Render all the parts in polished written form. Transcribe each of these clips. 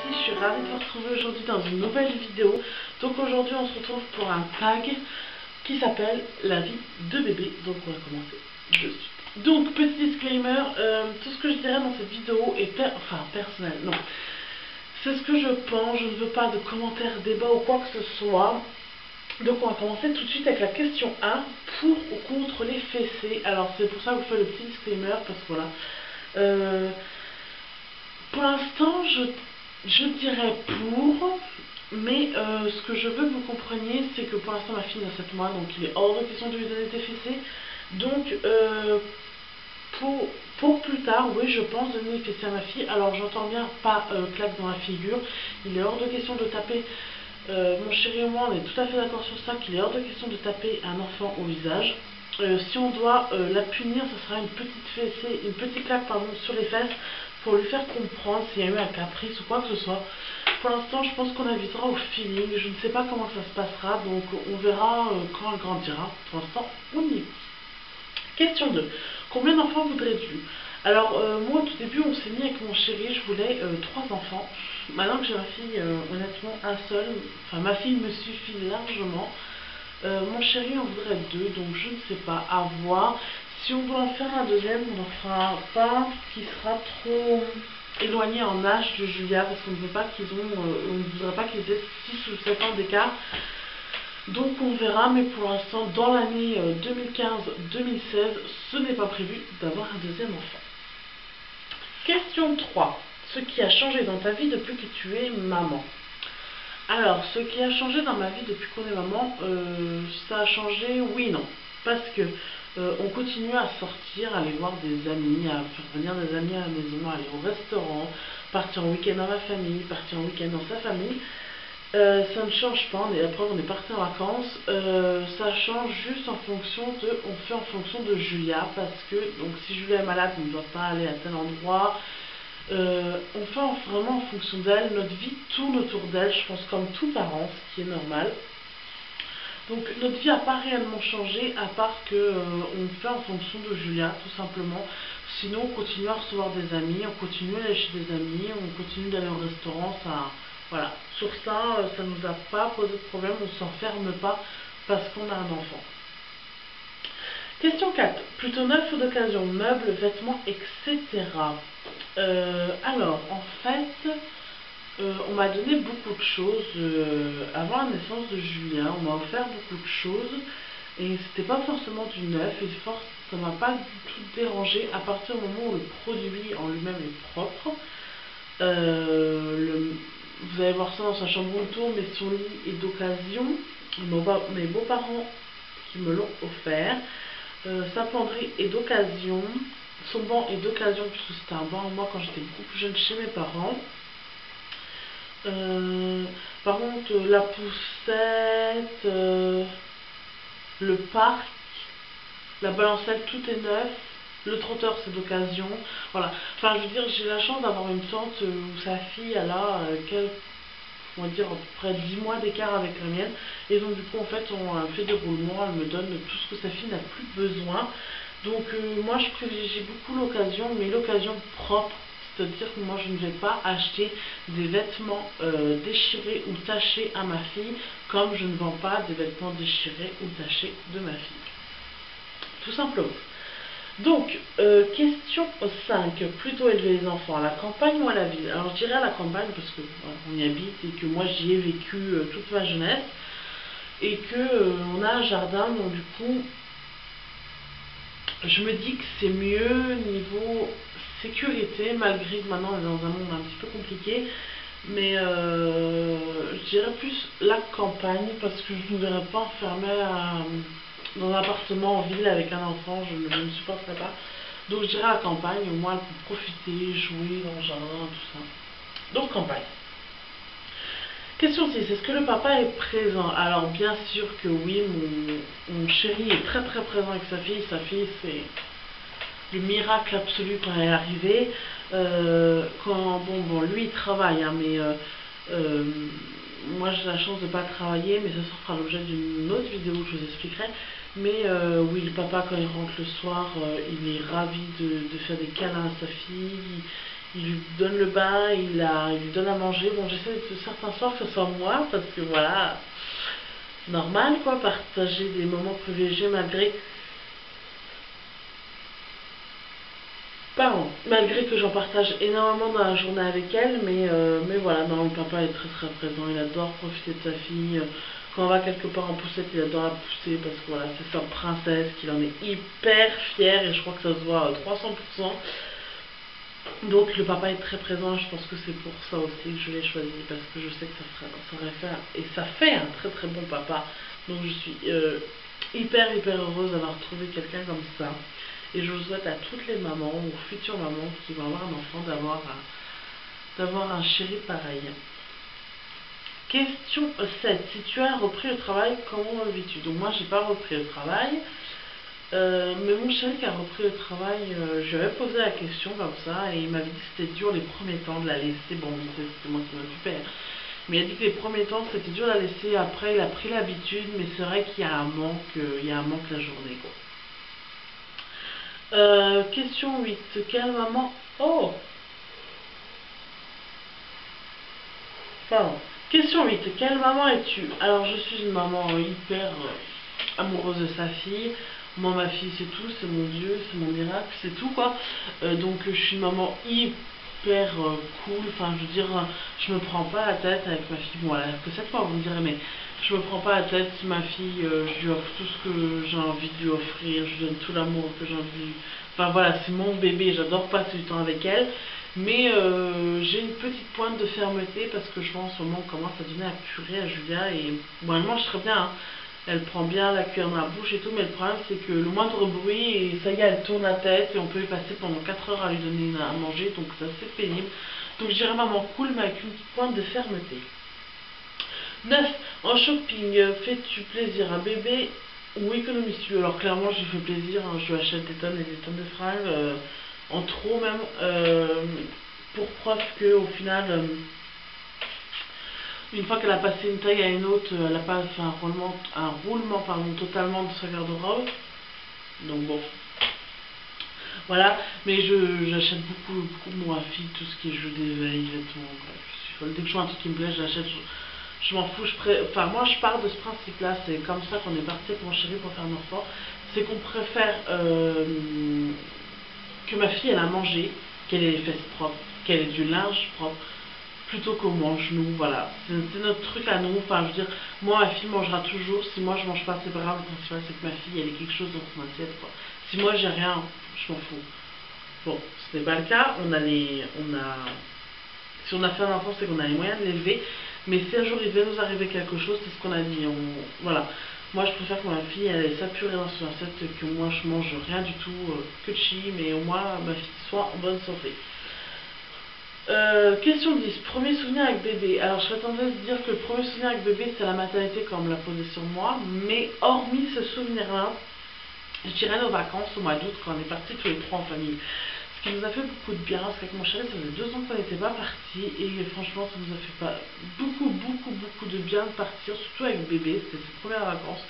Lucie, je suis ravie de vous retrouver aujourd'hui dans une nouvelle vidéo. Donc aujourd'hui on se retrouve pour un tag qui s'appelle la vie de bébé. Donc on va commencer de suite. Donc petit disclaimer, tout ce que je dirais dans cette vidéo est personnel, non. C'est ce que je pense, je ne veux pas de commentaires, débats ou quoi que ce soit. Donc on va commencer tout de suite avec la question 1, pour ou contre les fessées. Alors c'est pour ça que je fais le petit disclaimer, parce que voilà. Pour l'instant, je dirais pour, mais ce que je veux que vous compreniez, c'est que pour l'instant ma fille a 7 mois, donc il est hors de question de lui donner des fessées. Donc pour plus tard, oui, je pense donner des fessées à ma fille. Alors j'entends bien pas claque dans la figure, il est hors de question de taper, mon chéri et moi on est tout à fait d'accord sur ça, qu'il est hors de question de taper un enfant au visage. Si on doit la punir, ce sera une petite fessée, une petite claque pardon, sur les fesses pour lui faire comprendre s'il y a eu un caprice ou quoi que ce soit. Pour l'instant, je pense qu'on avisera au feeling. Je ne sais pas comment ça se passera, donc on verra quand elle grandira. Pour l'instant, on y est. Question 2. Combien d'enfants voudrais-tu? Alors, moi, au tout début, on s'est mis avec mon chéri, je voulais 3 enfants. Maintenant que j'ai ma fille, honnêtement, un seul. Enfin, ma fille me suffit largement. Mon chéri en voudrait 2, donc je ne sais pas, à voir. Si on doit en faire un deuxième, on n'en fera pas qui sera trop éloigné en âge de Julia, parce qu'on ne veut pas qu'ils on ne voudrait pas qu'ils aient 6 ou 7 ans d'écart. Donc on verra, mais pour l'instant, dans l'année 2015-2016, ce n'est pas prévu d'avoir un deuxième enfant. Question 3. Ce qui a changé dans ta vie depuis que tu es maman? Alors, ce qui a changé dans ma vie depuis qu'on est maman, ça a changé, oui et non. Parce que on continue à sortir, à aller voir des amis, à faire venir des amis à la maison, à aller au restaurant, partir en week-end dans ma famille, partir en week-end dans sa famille. Ça ne change pas, après on est parti en vacances, ça change juste en fonction de, on fait en fonction de Julia, parce que donc si Julia est malade, on ne doit pas aller à tel endroit. On fait vraiment en fonction d'elle, notre vie tourne autour d'elle, je pense comme tout parent, ce qui est normal. Donc notre vie n'a pas réellement changé, à part que on fait en fonction de Julia, tout simplement. Sinon on continue à recevoir des amis, on continue à aller chez des amis, on continue d'aller au restaurant, ça, voilà. Sur ça, ça ne nous a pas posé de problème, on ne s'enferme pas parce qu'on a un enfant. Question 4. Plutôt neuf ou d'occasion, meubles, vêtements, etc. Alors, en fait, on m'a donné beaucoup de choses. Avant la naissance de Julien, on m'a offert beaucoup de choses. Et c'était pas forcément du neuf, et ça m'a pas du tout dérangé à partir du moment où le produit en lui-même est propre. Vous allez voir ça dans sa chambre autour, mais son lit est d'occasion. Mes beaux-parents qui me l'ont offert. Sa penderie est d'occasion. Son banc est d'occasion puisque c'était un banc à moi quand j'étais beaucoup plus jeune chez mes parents. Par contre, la poussette, le parc, la balancelle, tout est neuf. Le trotteur, c'est d'occasion. Voilà. Enfin, je veux dire, j'ai la chance d'avoir une tante où sa fille, elle a on va dire à peu près 10 mois d'écart avec la mienne, et donc du coup en fait on fait des roulements, elle me donne tout ce que sa fille n'a plus besoin. Donc moi je privilégie beaucoup l'occasion, mais l'occasion propre, c'est-à-dire que moi je ne vais pas acheter des vêtements déchirés ou tachés à ma fille, comme je ne vends pas des vêtements déchirés ou tachés de ma fille, tout simplement. Donc, question 5. Plutôt élever les enfants à la campagne ou à la ville? Alors, je dirais à la campagne parce que voilà, on y habite et que moi j'y ai vécu toute ma jeunesse. Et que on a un jardin, donc du coup, je me dis que c'est mieux niveau sécurité, malgré que maintenant on est dans un monde un petit peu compliqué. Mais je dirais plus la campagne parce que je ne me verrais pas enfermée dans un appartement en ville avec un enfant, je ne supporterais pas. Donc je dirais à la campagne, au moins elle peut profiter, jouer dans le jardin, tout ça. Donc campagne. Question 6. Est-ce que le papa est présent? Alors bien sûr que oui, mon chéri est très très présent avec sa fille. Sa fille c'est le miracle absolu quand elle est arrivée. Bon, lui il travaille, hein, mais moi j'ai la chance de ne pas travailler, mais ça sera l'objet d'une autre vidéo que je vous expliquerai. Mais oui, le papa quand il rentre le soir, il est ravi de faire des câlins à sa fille, il lui donne le bain, il lui donne à manger. Bon, j'essaie de certains soirs que ce soit moi, parce que voilà, normal quoi, partager des moments privilégiés malgré que j'en partage énormément dans la journée avec elle, mais voilà, non, le papa est très très présent, il adore profiter de sa fille. Quand on va quelque part en poussette, il adore la pousser parce que voilà, c'est sa princesse, qu'il en est hyper fier et je crois que ça se voit à 300%. Donc le papa est très présent, je pense que c'est pour ça aussi que je l'ai choisi, parce que je sais que ça aurait fait, et ça fait un très très bon papa. Donc je suis hyper heureuse d'avoir trouvé quelqu'un comme ça. Et je vous souhaite à toutes les mamans ou futures mamans qui vont avoir un enfant d'avoir un chéri pareil. Question 7. Si tu as repris le travail, comment vis-tu? Donc moi j'ai pas repris le travail. Mais mon chéri qui a repris le travail, je lui avais posé la question comme ça et il m'avait dit que c'était dur les premiers temps de la laisser. Bon, c'était moi qui m'occupais. Mais il a dit que les premiers temps c'était dur de la laisser. Après il a pris l'habitude, mais c'est vrai qu'il y a un manque, la journée quoi. Question 8. Quelle maman... Oh, pardon. Question 8. Quelle maman es-tu? Alors je suis une maman hyper amoureuse de sa fille. Moi, ma fille, c'est tout, c'est mon Dieu, c'est mon miracle, c'est tout quoi. Donc, je suis une maman hyper cool. Enfin, je veux dire, je me prends pas la tête avec ma fille. Bon, elle a que 7 mois, vous me direz, mais je me prends pas la tête. Ma fille, je lui offre tout ce que j'ai envie de lui offrir. Je lui donne tout l'amour que j'ai envie. Enfin, voilà, c'est mon bébé. J'adore passer du temps avec elle. Mais j'ai une petite pointe de fermeté parce que je vois en ce moment on commence à donner à purée à Julia. Et bon, elle mange très bien, hein. Elle prend bien la cuillère dans la bouche et tout, mais le problème c'est que le moindre bruit, et ça y est, elle tourne la tête et on peut y passer pendant 4 heures à lui donner à manger, donc c'est assez pénible. Donc je dirais maman cool, mais avec une petite pointe de fermeté. 9. En shopping, fais-tu plaisir à bébé ou économises-tu? Alors clairement, je lui fais plaisir, hein, je lui achète des tonnes et des tonnes de fringues, en trop même, pour preuve que au final... une fois qu'elle a passé une taille à une autre, elle n'a pas fait un roulement pardon, totalement de sa garde-robe. Donc bon, voilà. Mais j'achète beaucoup pour ma fille, tout ce qui est jeux d'éveil, vêtements, bref. Dès que je vois un truc qui me plaît, je l'achète. Je m'en fous. Enfin, moi, je pars de ce principe-là. C'est comme ça qu'on est parti avec mon chéri pour faire un enfant. C'est qu'on préfère que ma fille, elle a mangé, qu'elle ait les fesses propres, qu'elle ait du linge propre, plutôt qu'on mange nous, voilà. C'est notre truc à nous, enfin je veux dire, moi ma fille mangera toujours, si moi je mange pas c'est pas grave, le principal c'est que ma fille elle ait quelque chose dans son assiette quoi. Si moi j'ai rien, je m'en fous. Bon, ce n'est pas le cas, si on a fait un enfant c'est qu'on a les moyens de l'élever, mais si un jour il devait nous arriver quelque chose, c'est ce qu'on a dit, voilà. Moi je préfère que ma fille elle ait sa purée dans son assiette, que moi je mange rien du tout, que de chi, mais au moins ma fille soit en bonne santé. Question 10. Premier souvenir avec bébé. Alors je serais tendance à dire que le premier souvenir avec bébé c'est la maternité quand on me l'a posé sur moi. Mais hormis ce souvenir-là, je dirais nos vacances au mois d'août quand on est partis tous les trois en famille. Ce qui nous a fait beaucoup de bien, parce qu'avec mon chéri ça faisait 2 ans qu'on n'était pas partis. Et franchement ça nous a fait pas beaucoup de bien de partir, surtout avec bébé, c'était ses premières vacances.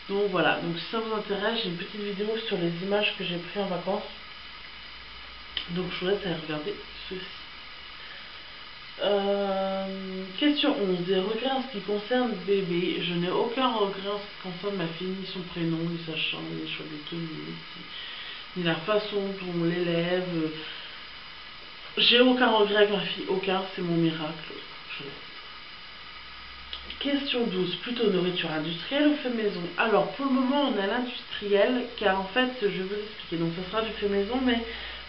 Donc voilà, donc si ça vous intéresse, j'ai une petite vidéo sur les images que j'ai prises en vacances. Donc je vous laisse aller regarder ceci. Question 11. Des regrets en ce qui concerne bébé. Je n'ai aucun regret en ce qui concerne ma fille, ni son prénom, ni sa chambre, ni les choix des tenues, ni la façon dont on l'élève. J'ai aucun regret avec ma fille, aucun, c'est mon miracle. Question 12. Plutôt nourriture industrielle ou fait maison? Alors pour le moment on a l'industriel, car en fait je vais vous expliquer. Donc ça sera du fait maison, mais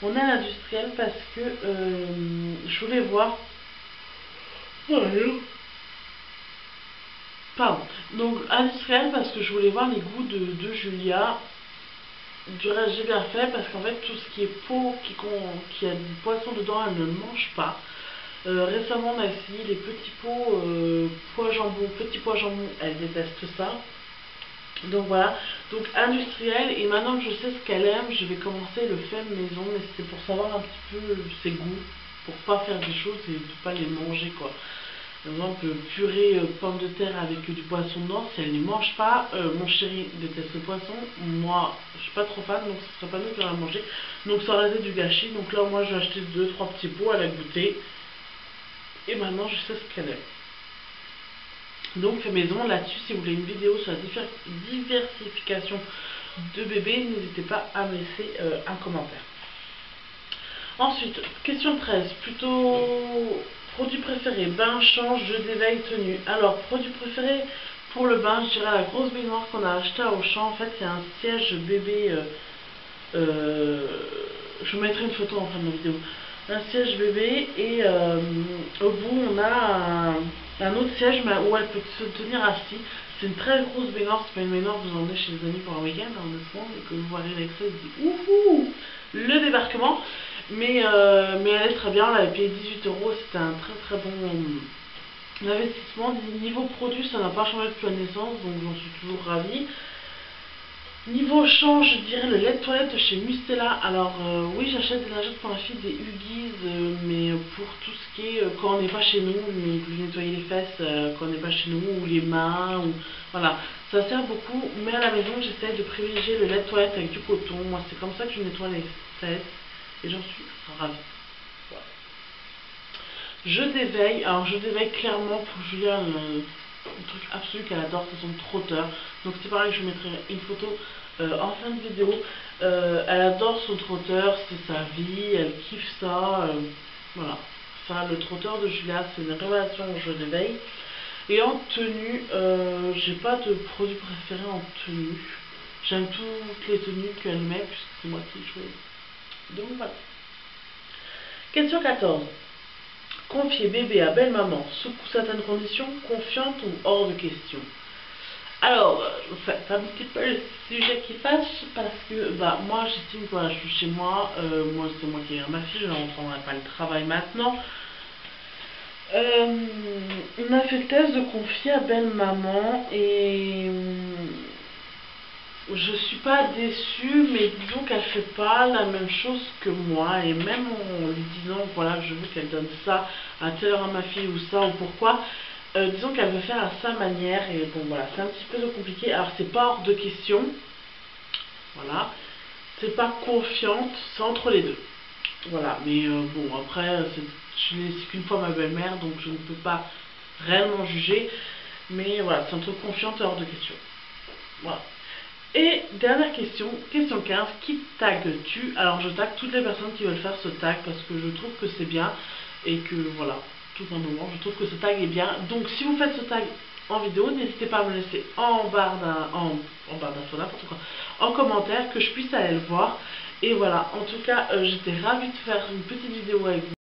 on a l'industriel parce que je voulais voir. Pardon. Donc industriel parce que je voulais voir les goûts de Julia. Du reste j'ai bien fait parce qu'en fait tout ce qui est peau qui a du poisson dedans elle ne le mange pas. Récemment on a essayé les petits pots petits pois jambon, elle déteste ça. Donc voilà, donc industriel, et maintenant que je sais ce qu'elle aime, je vais commencer le fait maison, mais c'est pour savoir un petit peu ses goûts, pour pas faire des choses et de pas les manger quoi. Par exemple, purée pommes de terre avec du poisson noir, si elle ne mange pas, mon chéri déteste le poisson, moi je suis pas trop fan, donc ce serait pas nous qui allons manger. Donc ça aurait été du gâchis, donc là moi j'ai acheté 2-3 petits pots, elle a goûté, et maintenant je sais ce qu'elle aime. Donc fait maison là-dessus, si vous voulez une vidéo sur la diversification de bébés, n'hésitez pas à me laisser un commentaire. Ensuite, question 13, plutôt produit préféré, bain, change, jeu d'éveil, tenue. Alors, produit préféré pour le bain, je dirais la grosse baignoire qu'on a acheté à Auchan. En fait, c'est un siège bébé, je vous mettrai une photo en fin de vidéo. Un siège bébé et au bout on a un autre siège où elle peut se tenir assis. C'est une très grosse baignoire, c'est pas une baignoire que vous emmenez chez les amis pour un week-end, honnêtement, et que vous voyez avec ça, vous dites ouhou, le débarquement. Mais elle est très bien, elle avait payé 18 €, c'était un très bon investissement. Niveau produit, ça n'a pas changé depuis la naissance, donc j'en suis toujours ravie. Niveau change, je dirais le lait de toilette de chez Mustela. Alors oui, j'achète des lingettes pour la fille, des Huggies, mais pour tout ce qui est quand on n'est pas chez nous, lui nettoyer les fesses quand on n'est pas chez nous, ou les mains, ou voilà, ça sert beaucoup. Mais à la maison, j'essaie de privilégier le lait de toilette avec du coton. Moi, c'est comme ça que je nettoie les fesses et j'en suis ravie. Voilà. Jeu d'éveil, alors jeu d'éveil clairement pour Julia, le truc absolu qu'elle adore, c'est son trotteur. Donc c'est pareil, je vous mettrai une photo en fin de vidéo. Elle adore son trotteur, c'est sa vie, elle kiffe ça. Voilà, ça, le trotteur de Julia, c'est une révélation au jeu d'éveil. Et en tenue, j'ai pas de produit préféré en tenue. J'aime toutes les tenues qu'elle met puisque c'est moi qui choisis. Donc voilà. Question 14. Confier bébé à belle-maman sous certaines conditions, confiante ou hors de question. Alors, c'est un petit peu le sujet qui fâche parce que moi j'estime que voilà, je suis chez moi, moi c'est moi qui ai ma fille, je ne reprendrai pas le travail maintenant. On a fait le test de confier à belle-maman et je suis pas déçue, mais disons qu'elle fait pas la même chose que moi, et même en lui disant voilà, je veux qu'elle donne ça à telle heure à ma fille ou ça ou pourquoi, disons qu'elle veut faire à sa manière, et bon voilà, c'est un petit peu compliqué. Alors c'est pas hors de question, voilà, c'est pas confiante, c'est entre les deux, voilà. Mais bon, après je l'ai laissé qu'une fois ma belle-mère, donc je ne peux pas réellement juger, mais voilà, c'est entre confiante et hors de question, voilà. Et dernière question, question 15, qui tagues-tu? Alors je tag toutes les personnes qui veulent faire ce tag parce que je trouve que c'est bien et que voilà, tout simplement, je trouve que ce tag est bien. Donc si vous faites ce tag en vidéo, n'hésitez pas à me laisser en barre d'infos, n'importe quoi, en commentaire, que je puisse aller le voir. Et voilà, en tout cas, j'étais ravie de faire une petite vidéo avec vous.